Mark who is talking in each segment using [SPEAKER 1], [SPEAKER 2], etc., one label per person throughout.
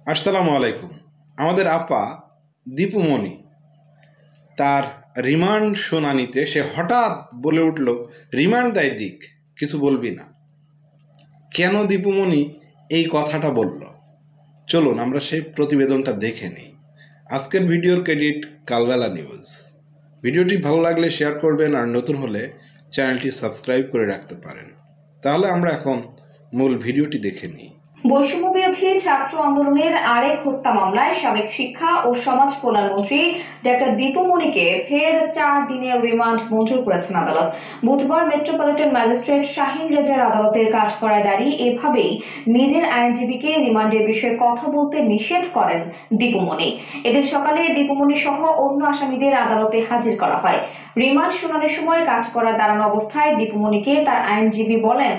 [SPEAKER 1] আসসালামু আলাইকুম। আমাদের আপা দীপুমণি তার রিমান্ড শুনানিতে সে হঠাৎ বলে উঠল, রিমান্ড দেয় দিক, কিছু বলবি না। কেন দীপুমণি এই কথাটা বলল, চলুন আমরা সেই প্রতিবেদনটা দেখে নিই। আজকের ভিডিওর ক্রেডিট কালবেলা নিউজ। ভিডিওটি ভালো লাগলে শেয়ার করবেন, আর নতুন হলে চ্যানেলটি সাবস্ক্রাইব করে রাখতে পারেন। তাহলে আমরা এখন মূল ভিডিওটি দেখে নিই।
[SPEAKER 2] বৈষম্য বিরোধী ছাত্র আন্দোলনের আরেক হত্যা মামলায় সাবেক শিক্ষা ও সমাজ কল্যাণ মন্ত্রী ডক্টর দীপুমণিকে ফের 4 দিনের রিমান্ড মঞ্জুর করেছেন আদালত। বুধবার মেট্রোপলিটন ম্যাজিস্ট্রেট শাহিন রেজার আদালতের কাঠগড়ায় দাঁড়িয়ে এভাবেই নিজের আইনজীবীকে রিমান্ডের বিষয়ে কথা বলতে নিষেধ করেন দীপুমণি। এদিন সকালে দীপুমণি সহ অন্য আসামিদের আদালতে হাজির করা হয়। রিমান্ড শুনানির সময় কাঠগড়ায় দাঁড়ানো অবস্থায় দীপুমণিকে তার আইনজীবী বলেন,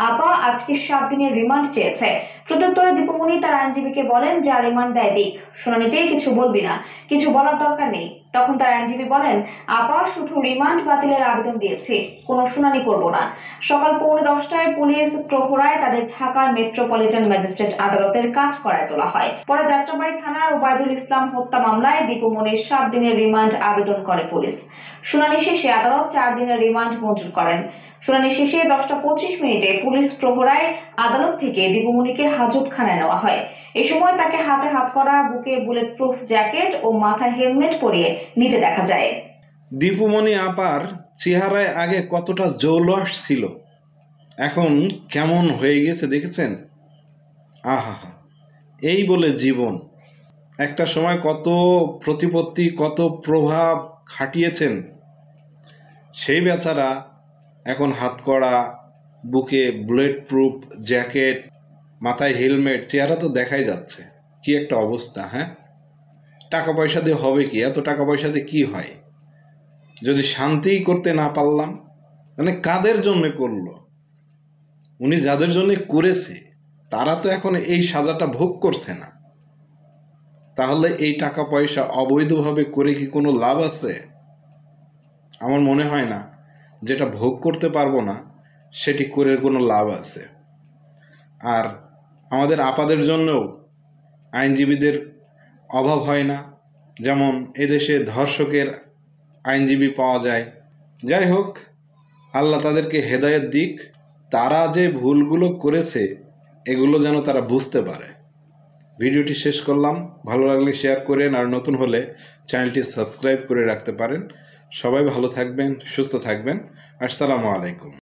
[SPEAKER 2] আপা আজকে 7 দিনের রিমান্ড চেয়েছে। প্রত্যুত্তরে দীপুমণি তার আইনজীবীকে বলেন, যা রিমান্ড দেয় দিক, শুনানিতে কিছু বলবি না, কিছু বলার দরকার নেই। তখন তার আইনজীবী বলেন, আপা শুধু রিমান্ড বাতিলের আবেদন দিয়েছি, কোনো শুনানি করব না। সকাল 9:45টায় পুলিশ প্রহরায় তাদের ঢাকার মেট্রোপলিটন ম্যাজিস্ট্রেট আদালতের কাঠগড়ায় তোলা হয়। পরে যাত্রাবাড়ী থানার ওবায়দুল ইসলাম হত্যা মামলায় দীপুমণির 7 দিনের রিমান্ড আবেদন করে পুলিশ। শুনানি শেষে আদালত 4 দিনের রিমান্ড মঞ্জুর করেন। শুনানি শেষে 10:25 পুলিশ প্রহরায় আদালত থেকে দীপুমণিকে হাজতখানায় নেওয়া হয়। এ সময় তাকে হাতে হাতকড়া, বুকে বুলেট প্রুফ জ্যাকেট ও মাথায় হেলমেট পরিয়ে নিতে দেখা যায়।
[SPEAKER 1] দীপুমণি আপার চেহারায় আগে কতটা জৌলস ছিল, এখন কেমন হয়ে গেছে দেখেছেন? আহা, এই বলে জীবন। একটা সময় কত প্রতিপত্তি, কত প্রভাব খাটিয়েছেন, সেই বেচারা এখন হাতকড়া, বুকে বুলেট প্রুফ জ্যাকেট, মাথায় হেলমেট, চেহারা তো দেখাই যাচ্ছে। কি একটা অবস্থা! হ্যাঁ, টাকা পয়সা দিয়ে হবে কি? এত টাকা পয়সা দিয়ে কি হয়? যদি শান্তিই করতে না পারলাম, মানে কাদের জন্য করলো? উনি যাদের জন্য করেছে তারা তো এখন এই সাজাটা ভোগ করছে না। তাহলে এই টাকা পয়সা অবৈধভাবে করে কি কোনো লাভ আছে? আমার মনে হয় না। যেটা ভোগ করতে পারবো না সেটি করে কোনো লাভ আছে। আর আমাদের আপাদের জন্যও আইনজীবীদের অভাব হয় না। যেমন এদেশে ধর্ষকের আইনজীবী পাওয়া যায়। যাই হোক, আল্লাহ তাদেরকে হেদায়েত দিক, তারা যে ভুলগুলো করেছে এগুলো যেন তারা বুঝতে পারে। ভিডিওটি শেষ করলাম, ভালো লাগলে শেয়ার করেন, আর নতুন হলে চ্যানেলটি সাবস্ক্রাইব করে রাখতে পারেন। সবাই ভালো থাকবেন, সুস্থ থাকবেন। আসসালামু আলাইকুম।